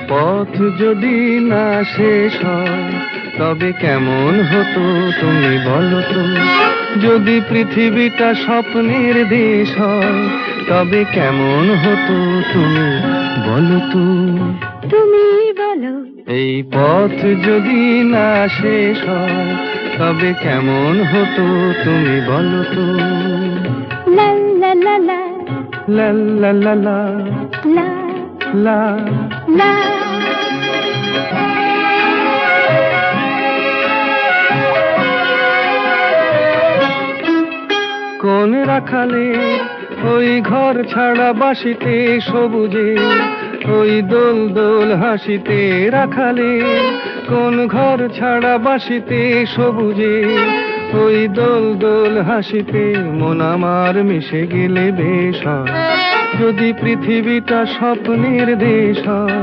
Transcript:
পথ যদি না শেষ হয় তবে কেমন হতো তুমি বলো তো? যদি পৃথিবীটা স্বপ্নের দেশ হয় তবে কেমন হতো তুমি বলো তো? তুমি বলো। এই পথ যদি না শেষ হয় তবে কেমন হতো তুমি বলো তো? লা লা লা লা লা লা লা লা লা লা। লা। কোন রাখালে ওই ঘর ছাড়া বাসিতে সবুজে, ওই দোল দোল হাসিতে রাখালে, কোন ঘর ছাড়া বাসিতে সবুজে, ওই দোল দোল হাসিতে মন আমার মিশে গেলে বেশ হয়। যদি পৃথিবীটা স্বপ্নের দেশ হয়